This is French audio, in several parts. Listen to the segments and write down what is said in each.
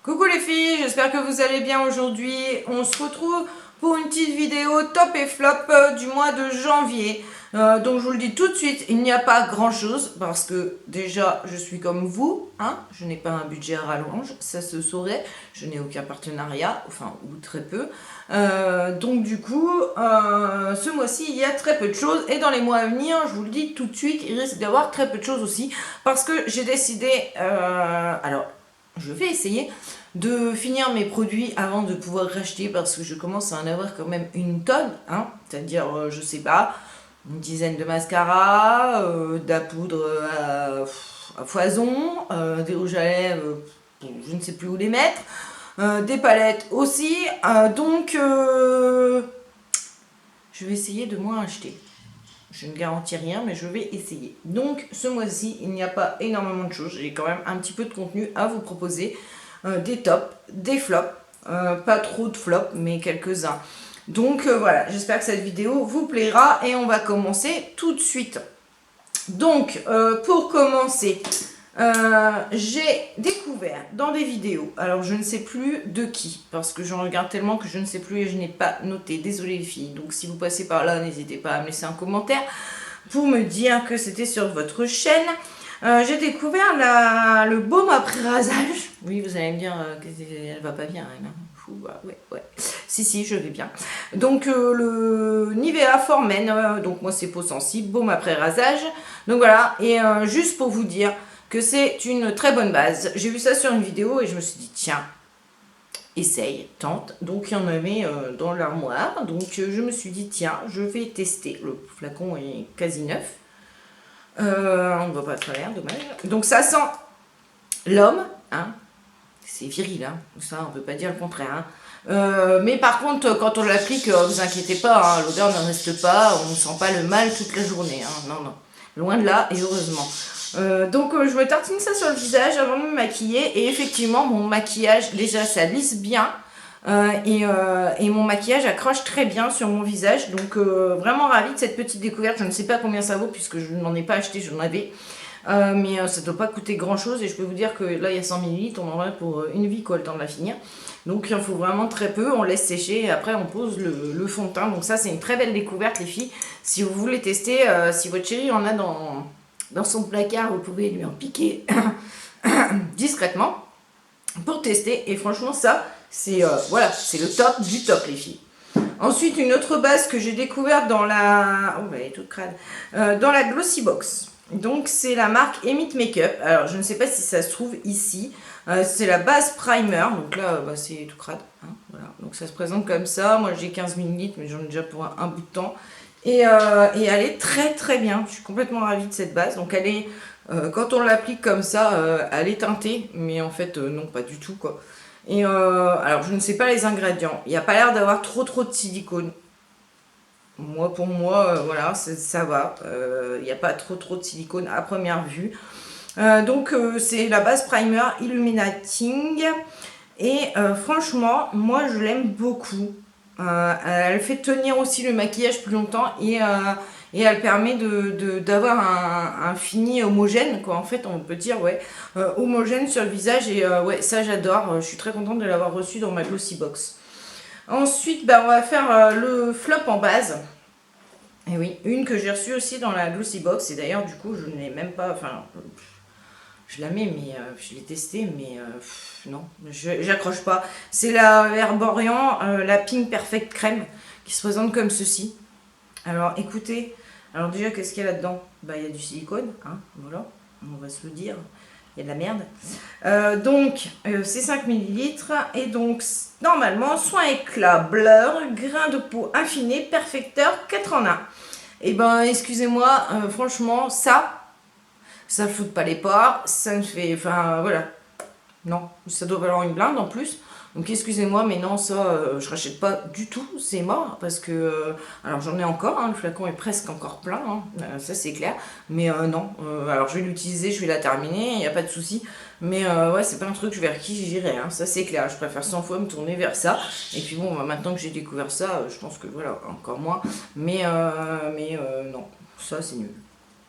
Coucou les filles, j'espère que vous allez bien aujourd'hui. On se retrouve pour une petite vidéo top et flop du mois de janvier. Donc je vous le dis tout de suite, il n'y a pas grand chose parce que déjà je suis comme vous, hein, je n'ai pas un budget à rallonge, ça se saurait, je n'ai aucun partenariat, enfin ou très peu. Donc du coup, ce mois-ci il y a très peu de choses et dans les mois à venir, je vous le dis tout de suite, il risque d'y avoir très peu de choses aussi parce que j'ai décidé, alors je vais essayer de finir mes produits avant de pouvoir racheter parce que je commence à en avoir quand même une tonne, hein, c'est-à-dire, je sais pas, une dizaine de mascaras, de la poudre à foison, des rouges à lèvres, je ne sais plus où les mettre, des palettes aussi, donc je vais essayer de moins acheter. Je ne garantis rien, mais je vais essayer. Donc, ce mois-ci, il n'y a pas énormément de choses. J'ai quand même un petit peu de contenu à vous proposer. Des tops, des flops. Pas trop de flops, mais quelques-uns. Donc, voilà, j'espère que cette vidéo vous plaira. Et on va commencer tout de suite. Donc, pour commencer, j'ai découvert dans des vidéos, alors je ne sais plus de qui, parce que j'en regarde tellement que je ne sais plus et je n'ai pas noté, désolé les filles, donc si vous passez par là, n'hésitez pas à me laisser un commentaire pour me dire que c'était sur votre chaîne. J'ai découvert le baume après rasage. Oui, vous allez me dire qu'elle va pas bien, elle, hein. Ouais. Si, je vais bien. Donc, le Nivea For Men, donc moi c'est peau sensible, baume après rasage. Donc voilà, et juste pour vous dire que c'est une très bonne base. J'ai vu ça sur une vidéo et je me suis dit, tiens, essaye, tente. Donc il y en avait dans l'armoire. Donc je me suis dit, tiens, je vais tester. Le flacon est quasi neuf. On ne voit pas à travers, dommage. Donc ça sent l'homme, hein. C'est viril, hein. Ça on ne peut pas dire le contraire, hein. Mais par contre, quand on l'applique, vous inquiétez pas, hein, l'odeur ne reste pas, on ne sent pas le mal toute la journée, hein. Non, loin de là, et heureusement. Donc je me tartine ça sur le visage avant de me maquiller, et effectivement mon maquillage, déjà ça lisse bien, et mon maquillage accroche très bien sur mon visage, donc vraiment ravie de cette petite découverte. Je ne sais pas combien ça vaut puisque je n'en ai pas acheté, j'en avais. Mais ça ne doit pas coûter grand chose et je peux vous dire que là il y a 100 ml, on en aurait pour une vie quoi, le temps de la finir. Donc il en faut vraiment très peu, on laisse sécher et après on pose le fond de teint. Donc ça c'est une très belle découverte les filles. Si vous voulez tester, si votre chérie en a dans son placard, vous pouvez lui en piquer discrètement pour tester. Et franchement ça c'est voilà, c'est le top du top les filles. Ensuite une autre base que j'ai découverte dans la... Oh elle est toute crade. Dans la Glossy Box. Donc c'est la marque Emit Makeup. Alors je ne sais pas si ça se trouve ici. C'est la base primer. Donc là c'est tout crade, hein, voilà. Donc ça se présente comme ça. Moi j'ai 15 ml mais j'en ai déjà pour un bout de temps. Et elle est très très bien. Je suis complètement ravie de cette base. Donc elle est, quand on l'applique comme ça, elle est teintée. Mais en fait non, pas du tout quoi. Et alors je ne sais pas les ingrédients. Il n'y a pas l'air d'avoir trop de silicone. Pour moi, voilà, ça va. Il n'y a pas trop de silicone à première vue. Donc, c'est la base primer Illuminating. Et franchement, moi, je l'aime beaucoup. Elle fait tenir aussi le maquillage plus longtemps et elle permet d'avoir un fini homogène, quoi. En fait, on peut dire, ouais, homogène sur le visage. Et ouais, ça, j'adore. Je suis très contente de l'avoir reçu dans ma Glossy Box. Ensuite, on va faire le flop en base. Et oui, une que j'ai reçue aussi dans la Glossy Box. Et d'ailleurs, du coup, je ne l'ai même pas... Enfin, je la mets, mais je l'ai testée, mais non, j'accroche pas. C'est la Herborian, la Pink Perfect Crème, qui se présente comme ceci. Alors, écoutez, alors déjà, qu'est-ce qu'il y a là-dedans? Il y a du silicone, hein, voilà, on va se le dire. Il y a de la merde. Donc, c'est 5 ml. Et donc, normalement, soin éclat, blur, grain de peau affiné, perfecteur, 4 en 1. Et ben, excusez-moi, franchement, ça ne fout pas les pores. Ça me fait... Enfin, voilà. Non, ça doit valoir une blinde en plus. Donc excusez-moi, mais non, ça, je rachète pas du tout, c'est mort, parce que... alors j'en ai encore, hein, le flacon est presque encore plein, hein, ça c'est clair, mais non, alors je vais l'utiliser, je vais la terminer, il n'y a pas de souci, mais ouais, c'est pas un truc vers qui j'irai, hein, ça c'est clair, je préfère 100 fois me tourner vers ça, et puis bon, maintenant que j'ai découvert ça, je pense que voilà, encore moins, mais non, ça c'est nul.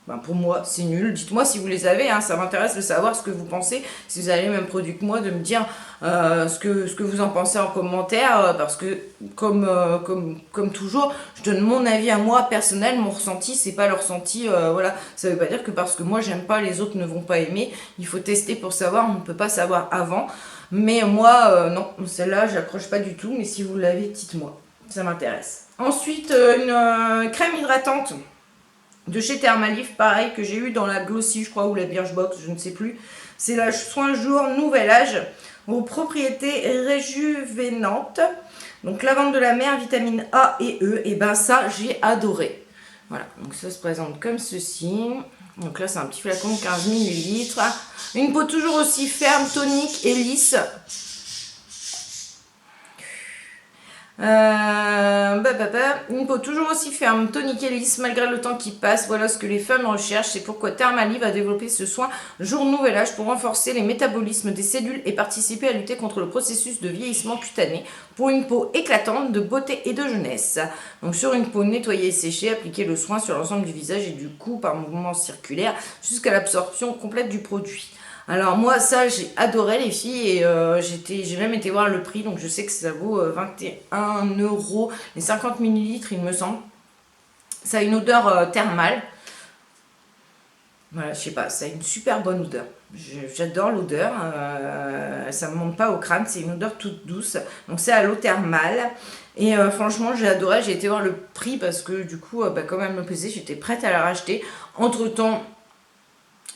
Ben pour moi, c'est nul. Dites-moi si vous les avez, hein, ça m'intéresse de savoir ce que vous pensez. Si vous avez les mêmes produits que moi, de me dire ce que vous en pensez en commentaire. Parce que, comme toujours, je donne mon avis à moi, personnel, mon ressenti, c'est pas le ressenti. Voilà. Ça veut pas dire que parce que moi, j'aime pas, les autres ne vont pas aimer. Il faut tester pour savoir, on ne peut pas savoir avant. Mais moi, non, celle-là, j'accroche pas du tout. Mais si vous l'avez, dites-moi. Ça m'intéresse. Ensuite, une crème hydratante de chez Thermalif, pareil, que j'ai eu dans la Glossy, je crois, ou la Birchbox, je ne sais plus. C'est la Soin Jour Nouvel Âge, aux propriétés réjuvénantes. Donc lavande de la mer, vitamine A et E, et ben ça, j'ai adoré. Voilà, donc ça se présente comme ceci. Donc là, c'est un petit flacon de 15 ml. Une peau toujours aussi ferme, tonique et lisse. Une peau toujours aussi ferme, tonique et lisse malgré le temps qui passe. Voilà ce que les femmes recherchent. C'est pourquoi Thermalif va développer ce soin jour nouvel âge pour renforcer les métabolismes des cellules et participer à lutter contre le processus de vieillissement cutané pour une peau éclatante de beauté et de jeunesse. Donc sur une peau nettoyée et séchée, appliquez le soin sur l'ensemble du visage et du cou par mouvement circulaire jusqu'à l'absorption complète du produit. Alors moi ça j'ai adoré les filles et j'ai même été voir le prix, donc je sais que ça vaut 21 € les 50 millilitres il me semble. Ça a une odeur thermale. Voilà, je sais pas, ça a une super bonne odeur. J'adore l'odeur, ça me monte pas au crâne, c'est une odeur toute douce. Donc c'est à l'eau thermale. Et franchement j'ai adoré, j'ai été voir le prix parce que du coup comme elle me plaisait, j'étais prête à la racheter. Entre temps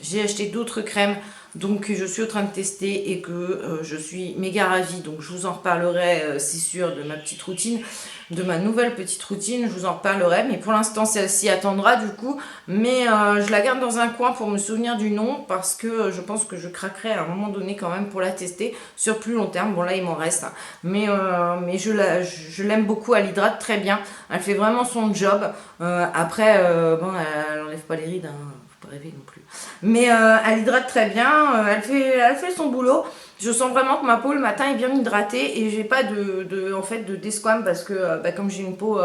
j'ai acheté d'autres crèmes donc je suis en train de tester et que je suis méga ravie. Donc je vous en reparlerai, c'est sûr, de ma petite routine, de ma nouvelle petite routine, je vous en reparlerai. Mais pour l'instant celle-ci attendra du coup. Mais je la garde dans un coin pour me souvenir du nom parce que je pense que je craquerai à un moment donné quand même pour la tester sur plus long terme. Bon là il m'en reste, hein. Mais je l'aime beaucoup, elle hydrate très bien. Elle fait vraiment son job. Après, bon, elle enlève pas les rides, hein. Pas rêver non plus. Mais elle hydrate très bien, elle fait son boulot. Je sens vraiment que ma peau le matin est bien hydratée et j'ai pas en fait, de desquame parce que comme j'ai une peau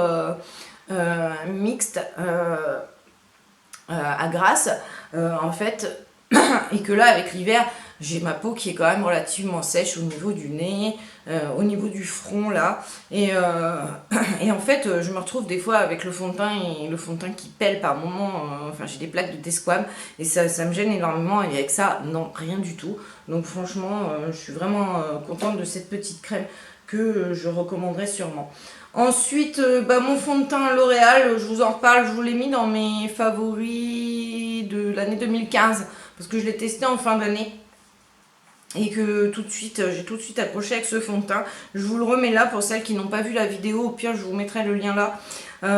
mixte à grasse, en fait, et que là avec l'hiver j'ai ma peau qui est quand même relativement sèche au niveau du nez, au niveau du front là, et en fait je me retrouve des fois avec le fond de teint et le fond de teint qui pèle par moment, enfin j'ai des plaques de desquame et ça me gêne énormément et avec ça non, rien du tout. Donc franchement je suis vraiment contente de cette petite crème que je recommanderais sûrement. Ensuite, mon fond de teint L'Oréal, je vous en reparle, je vous l'ai mis dans mes favoris de l'année 2015 parce que je l'ai testé en fin d'année et que j'ai tout de suite accroché avec ce fond de teint. Je vous le remets là pour celles qui n'ont pas vu la vidéo, au pire je vous mettrai le lien là.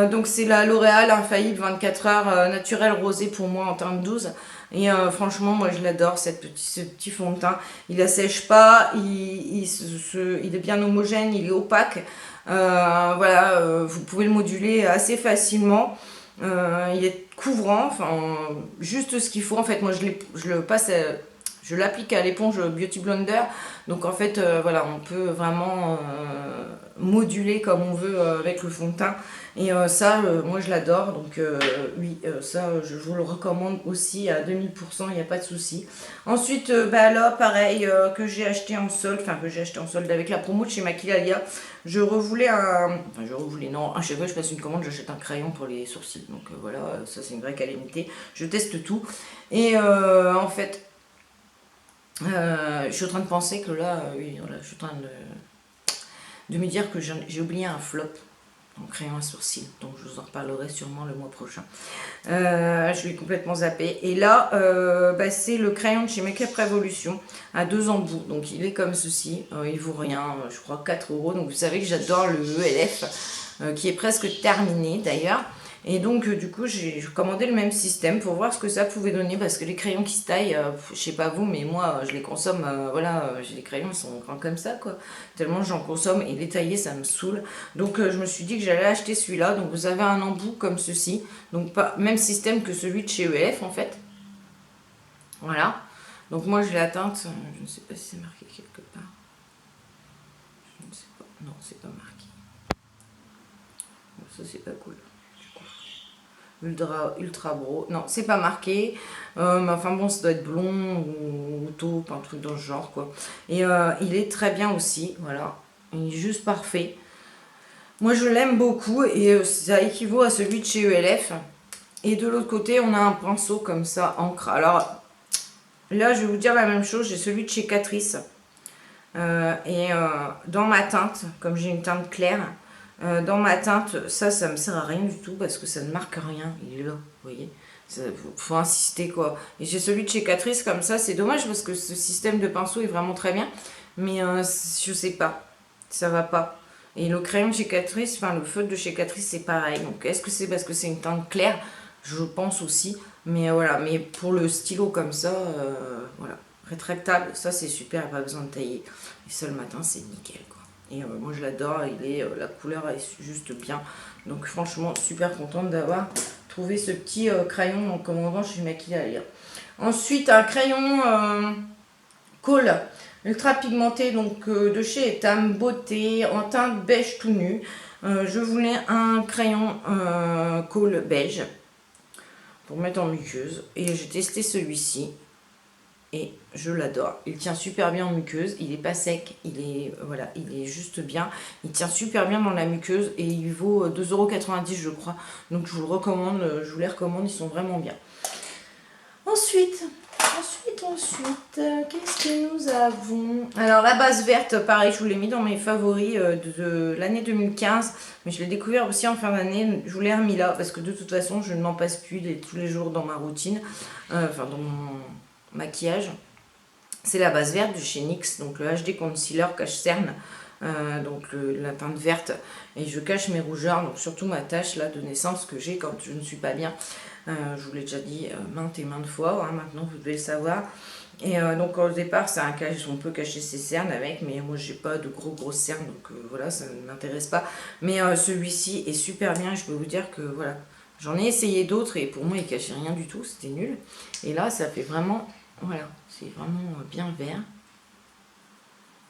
Donc c'est la L'Oréal Infaillible 24 heures naturel rosé pour moi en teinte 12. Et franchement moi je l'adore ce petit fond de teint. Il assèche pas, il est bien homogène, il est opaque. Voilà, vous pouvez le moduler assez facilement. Il est couvrant, enfin juste ce qu'il faut. En fait moi je le passe je l'applique à l'éponge Beauty Blender, donc en fait voilà, on peut vraiment moduler comme on veut avec le fond de teint. Et ça moi je l'adore, donc oui, ça je vous le recommande aussi à 2000%, il n'y a pas de souci. Ensuite là pareil, que j'ai acheté en solde, avec la promo de chez Maquillalia. Je revoulais non, à chaque fois que je passe une commande j'achète un crayon pour les sourcils, donc voilà, ça c'est une vraie calamité, je teste tout. Et en fait je suis en train de penser que là, oui, voilà, je suis en train de me dire que j'ai oublié un flop en crayon à sourcils, donc je vous en reparlerai sûrement le mois prochain. Je l'ai complètement zappé. Et là, c'est le crayon de chez Make-up Revolution à 2 embouts, donc il est comme ceci, il vaut rien, je crois 4 €. Donc vous savez que j'adore le ELF, qui est presque terminé d'ailleurs. Et donc du coup j'ai commandé le même système pour voir ce que ça pouvait donner, parce que les crayons qui se taillent, je sais pas vous mais moi je les consomme, voilà, j'ai les crayons, ils sont grands comme ça quoi, tellement j'en consomme, et les tailler ça me saoule. Donc je me suis dit que j'allais acheter celui-là. Donc vous avez un embout comme ceci, donc même système que celui de chez ELF en fait. Voilà, donc moi j'ai la teinte, je ne sais pas si c'est marqué quelque part, je ne sais pas, non c'est pas marqué, bon, ça c'est pas cool. Ultra Bro. Non, c'est pas marqué. Mais enfin bon, ça doit être blond ou taupe, un truc dans ce genre, quoi. Et il est très bien aussi, voilà. Il est juste parfait. Moi, je l'aime beaucoup et ça équivaut à celui de chez ELF. Et de l'autre côté, on a un pinceau comme ça, encre. Alors, là, je vais vous dire la même chose. J'ai celui de chez Catrice. Dans ma teinte, comme j'ai une teinte claire, dans ma teinte, ça me sert à rien du tout parce que ça ne marque rien. Il est là, vous voyez. Faut insister, quoi. Et j'ai celui de chez Catrice comme ça. C'est dommage parce que ce système de pinceau est vraiment très bien. Mais je sais pas. Ça va pas. Et le crayon de chez Catrice, enfin le feutre de chez Catrice, c'est pareil. Donc est-ce que c'est parce que c'est une teinte claire? Je pense aussi. Mais voilà. Mais pour le stylo comme ça, voilà. Rétractable, ça c'est super, pas besoin de tailler. Et ça le matin, c'est nickel, quoi. Et moi je l'adore, la couleur est juste bien. Donc franchement, super contente d'avoir trouvé ce petit crayon en commandant chez Maquillalia. Ensuite, un crayon Kohl ultra pigmenté, donc de chez Etam, beauté, en teinte beige tout nu. Je voulais un crayon Kohl beige pour mettre en muqueuse. Et j'ai testé celui-ci. Et je l'adore. Il tient super bien en muqueuse. Il n'est pas sec. Voilà, il est juste bien. Il tient super bien dans la muqueuse. Et il vaut 2,90 € je crois. Donc je vous le recommande. Je vous les recommande. Ils sont vraiment bien. Ensuite, qu'est-ce que nous avons? Alors la base verte, pareil, je vous l'ai mis dans mes favoris de l'année 2015. Mais je l'ai découvert aussi en fin d'année. Je vous l'ai remis là. Parce que de toute façon, je ne m'en passe plus tous les jours dans ma routine. Enfin, dans mon maquillage. C'est la base verte de chez NYX, donc le HD Concealer cache cerne, donc la teinte verte, et je cache mes rougeurs, donc surtout ma tache là de naissance que j'ai quand je ne suis pas bien. Je vous l'ai déjà dit maintes et maintes fois, hein, maintenant vous devez le savoir. Et donc au départ c'est un cache, on peut cacher ses cernes avec, mais moi j'ai pas de grosses cernes, donc voilà, ça ne m'intéresse pas. Mais celui-ci est super bien, et je peux vous dire que voilà, j'en ai essayé d'autres et pour moi il cachait rien du tout, c'était nul. Et là ça fait vraiment, voilà, c'est vraiment bien vert.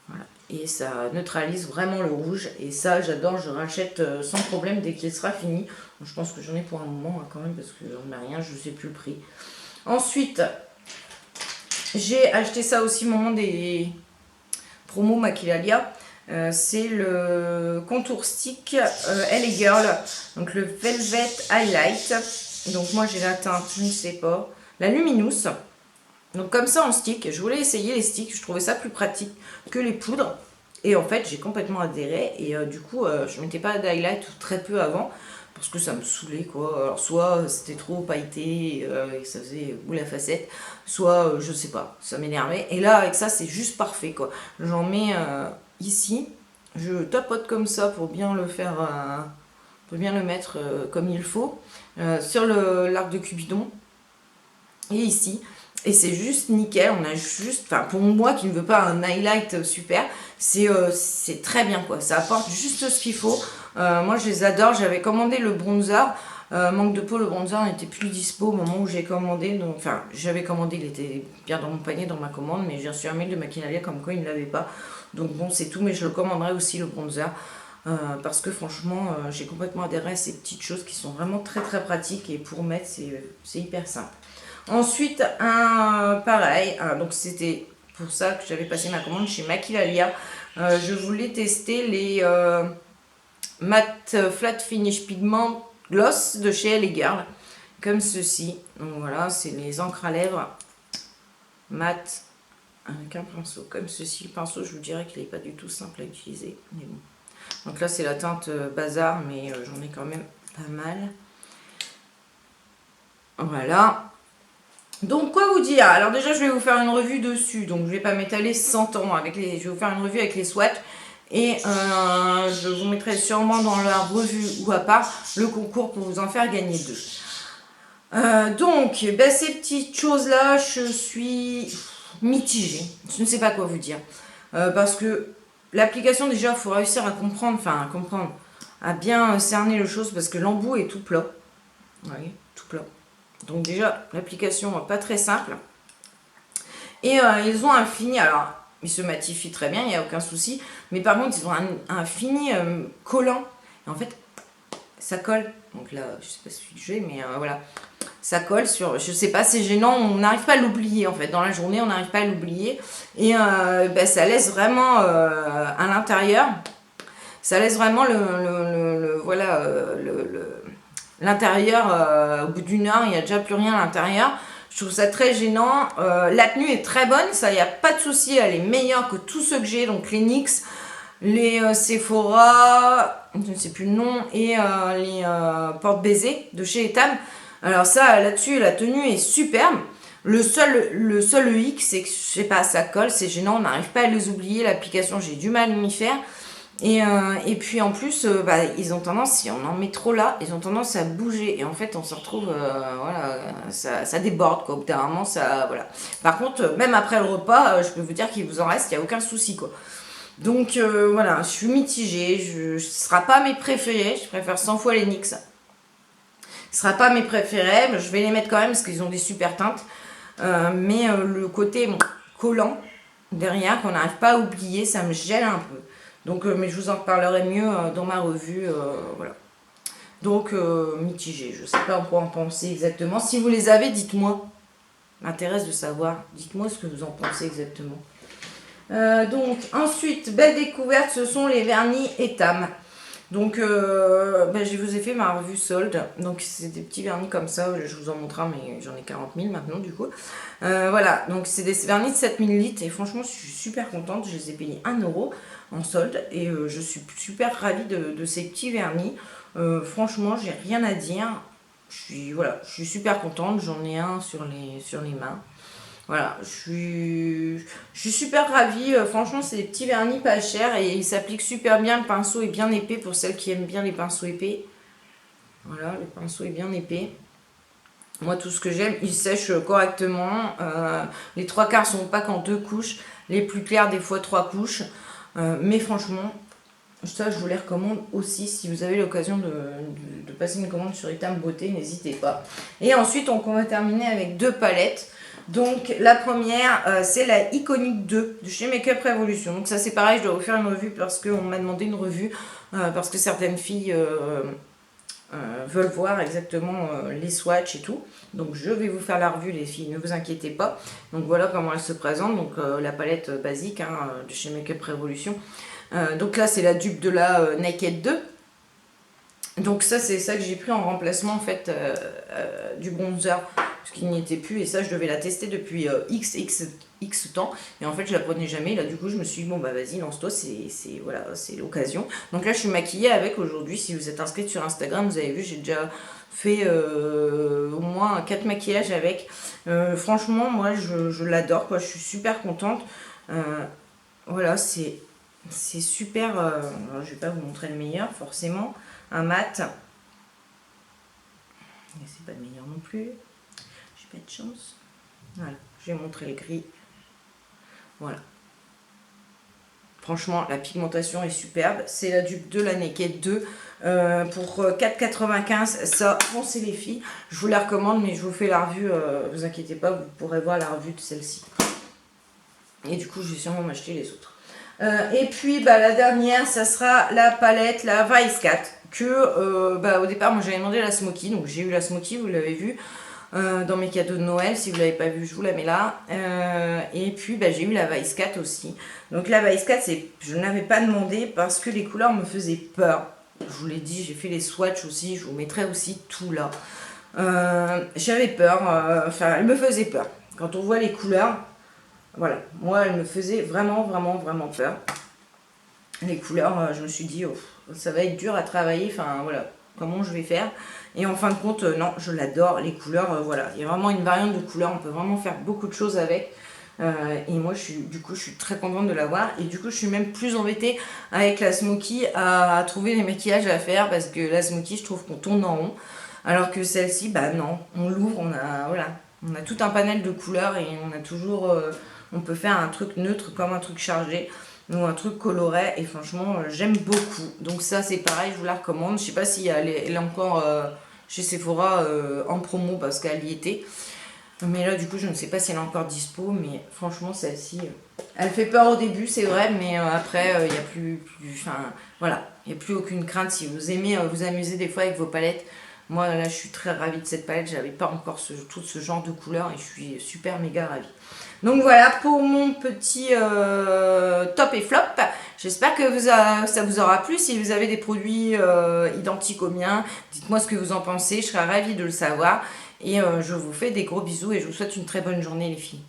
Voilà. Et ça neutralise vraiment le rouge. Et ça j'adore, je rachète sans problème dès qu'il sera fini. Je pense que j'en ai pour un moment hein, quand même parce qu'on n'a rien, je ne sais plus le prix. Ensuite, j'ai acheté ça aussi au moment des promos Maquillalia. C'est le contour stick LA Girl, donc le Velvet Highlight. Donc moi j'ai la teinte, je ne sais pas, la Luminous. Donc comme ça en stick, je voulais essayer les sticks, je trouvais ça plus pratique que les poudres. Et en fait j'ai complètement adhéré et du coup je mettais pas d'highlight ou très peu avant. Parce que ça me saoulait quoi, alors soit c'était trop pailleté et ça faisait boule à facette, soit je sais pas, ça m'énervait. Et là avec ça c'est juste parfait quoi, j'en mets ici, je tapote comme ça pour bien le faire, pour bien le mettre comme il faut, sur l'arc de Cupidon, et ici. Et c'est juste nickel, on a juste, enfin pour moi qui ne veux pas un highlight super, c'est très bien quoi, ça apporte juste ce qu'il faut. Moi je les adore, j'avais commandé le bronzer, manque de peau, le bronzer n'était plus dispo au moment où j'ai commandé, donc, enfin j'avais commandé, il était bien dans mon panier, dans ma commande, mais j'ai reçu un mail de Maquinalia comme quoi il ne l'avait pas, donc bon c'est tout, mais je le commanderai aussi le bronzer. Parce que franchement j'ai complètement adhéré à ces petites choses qui sont vraiment très pratiques et pour mettre c'est hyper simple. Ensuite, pareil, donc c'était pour ça que j'avais passé ma commande chez Maquillalia. Je voulais tester les Matte Flat Finish Pigment Gloss de chez LA Girl, comme ceci. Donc voilà, c'est les encres à lèvres mat avec un pinceau comme ceci. Le pinceau, je vous dirais qu'il n'est pas du tout simple à utiliser, mais bon. Donc là, c'est la teinte Bazar, mais j'en ai quand même pas mal. Voilà. Donc quoi vous dire? Alors déjà je vais vous faire une revue dessus, donc je vais pas m'étaler 100 ans avec je vais vous faire une revue avec les swatchs et je vous mettrai sûrement dans la revue ou à part le concours pour vous en faire gagner 2. Donc ben, ces petites choses là je suis mitigée, je ne sais pas quoi vous dire, parce que l'application déjà il faut réussir à comprendre, à bien cerner les choses parce que l'embout est tout plat, vous voyez, tout plat. Donc déjà, l'application pas très simple. Et ils ont un fini, alors ils se matifient très bien, il n'y a aucun souci. Mais par contre, ils ont un fini collant. Et en fait, ça colle. Donc là, je sais pas si je vais, mais voilà. Ça colle sur, je sais pas, c'est gênant, on n'arrive pas à l'oublier en fait. Dans la journée, on n'arrive pas à l'oublier. Et ça laisse vraiment à l'intérieur, ça laisse vraiment voilà, l'intérieur, au bout d'une heure, il n'y a déjà plus rien à l'intérieur. Je trouve ça très gênant. La tenue est très bonne, ça, il n'y a pas de souci, elle est meilleure que tous ceux que j'ai, donc les NYX, les Sephora, je ne sais plus le nom, et les porte-baisers de chez Etam. Alors ça, là-dessus, la tenue est superbe. Le seul hic, c'est que, je sais pas, ça colle, c'est gênant, on n'arrive pas à les oublier. L'application, j'ai du mal à m'y faire. Et puis en plus, ils ont tendance, si on en met trop là, ils ont tendance à bouger. Et en fait, on se retrouve, voilà, ça déborde, quoi. Au bout d'un moment, ça, voilà. Par contre, même après le repas, je peux vous dire qu'il vous en reste, il n'y a aucun souci, quoi. Donc voilà, je suis mitigée. Ce ne sera pas mes préférés, je préfère 100 fois les NYX. Ce ne sera pas mes préférés, mais je vais les mettre quand même parce qu'ils ont des super teintes. Mais le côté collant derrière, qu'on n'arrive pas à oublier, ça me gêne un peu. Donc, mais je vous en reparlerai mieux dans ma revue. Voilà. Donc, mitigé. Je ne sais pas quoi en penser exactement. Si vous les avez, dites-moi. M'intéresse de savoir. Dites-moi ce que vous en pensez exactement. Donc, ensuite, belle découverte, ce sont les vernis Etam. Donc, je vous ai fait ma revue solde. Donc, c'est des petits vernis comme ça. Je vous en montrerai, mais j'en ai 40 000 maintenant, du coup. Voilà, donc c'est des vernis de 7 ml. Et franchement, je suis super contente. Je les ai payés 1 € en solde. Et je suis super ravie de ces petits vernis. Franchement, j'ai rien à dire. Je suis super contente. J'en ai un sur les mains. Voilà, je suis super ravie. Franchement, c'est des petits vernis pas chers et ils s'appliquent super bien. Le pinceau est bien épais pour celles qui aiment bien les pinceaux épais. Voilà, le pinceau est bien épais. Moi, tout ce que j'aime, il sèche correctement. Les 3/4 sont opaques en 2 couches. Les plus clairs, des fois 3 couches. Mais franchement, ça, je vous les recommande aussi. Si vous avez l'occasion de passer une commande sur Etam Beauté, n'hésitez pas. Et ensuite, on va terminer avec 2 palettes. Donc la première, c'est la Iconic 2 de chez Make Up Revolution. Donc ça c'est pareil, je dois vous faire une revue parce qu'on m'a demandé une revue, parce que certaines filles veulent voir exactement les swatchs et tout. Donc je vais vous faire la revue les filles, ne vous inquiétez pas. Donc voilà comment elle se présente, donc la palette basique de chez Make Up Revolution. Donc là c'est la dupe de la Naked 2. Donc ça c'est ça que j'ai pris en remplacement en fait du bronzer parce qu'il n'y était plus, et ça je devais la tester depuis x temps et en fait je la prenais jamais. Là du coup je me suis dit bon bah vas-y lance-toi, voilà, c'est l'occasion. Donc là je suis maquillée avec aujourd'hui. Si vous êtes inscrite sur Instagram, vous avez vu, j'ai déjà fait au moins 4 maquillages avec. Franchement moi je l'adore quoi, je suis super contente. Voilà, c'est super. Alors, je vais pas vous montrer le meilleur forcément, un mat. C'est pas le meilleur non plus. J'ai pas de chance. Voilà, je vais montrer le gris. Voilà. Franchement, la pigmentation est superbe. C'est la dupe de la Naked 2 pour 4,95 €. Ça, foncez les filles. Je vous la recommande, mais je vous fais la revue. Vous inquiétez pas, vous pourrez voir la revue de celle-ci. Et du coup, je vais sûrement m'acheter les autres. Et puis la dernière, ça sera la palette, la Vice 4, que au départ moi j'avais demandé la Smoky, donc j'ai eu la Smoky, vous l'avez vu dans mes cadeaux de Noël. Si vous ne l'avez pas vu, je vous la mets là. Et puis j'ai eu la Vice 4 aussi. Donc la Vice 4, je ne l'avais pas demandé parce que les couleurs me faisaient peur. Je vous l'ai dit, j'ai fait les swatchs aussi, je vous mettrai aussi tout là. J'avais peur, elle me faisait peur. Quand on voit les couleurs, voilà, moi elle me faisait vraiment peur. Les couleurs, je me suis dit, oh, ça va être dur à travailler, enfin voilà, comment je vais faire. Et en fin de compte, non, je l'adore, les couleurs, voilà. Il y a vraiment une variante de couleurs, on peut vraiment faire beaucoup de choses avec. Et moi, je suis très contente de l'avoir. Et du coup, je suis même plus embêtée avec la Smoky à trouver les maquillages à faire, parce que la Smoky, je trouve qu'on tourne en rond. Alors que celle-ci, non, on l'ouvre, on a tout un panel de couleurs et on a toujours... on peut faire un truc neutre comme un truc chargé ou un truc coloré, et franchement j'aime beaucoup. Donc ça c'est pareil, je vous la recommande. Je sais pas si elle est encore chez Sephora en promo parce qu'elle y était. Mais là, du coup, je ne sais pas si elle est encore dispo, mais franchement, celle-ci, elle fait peur au début, c'est vrai, mais après, il n'y a enfin, voilà, il n'y a plus aucune crainte. Si vous aimez vous amuser des fois avec vos palettes, moi, là, je suis très ravie de cette palette. J'avais pas encore tout ce genre de couleurs et je suis super méga ravie. Donc voilà pour mon petit top et flop. J'espère que ça vous aura plu. Si vous avez des produits identiques aux miens, dites-moi ce que vous en pensez. Je serai ravie de le savoir. Et je vous fais des gros bisous et je vous souhaite une très bonne journée les filles.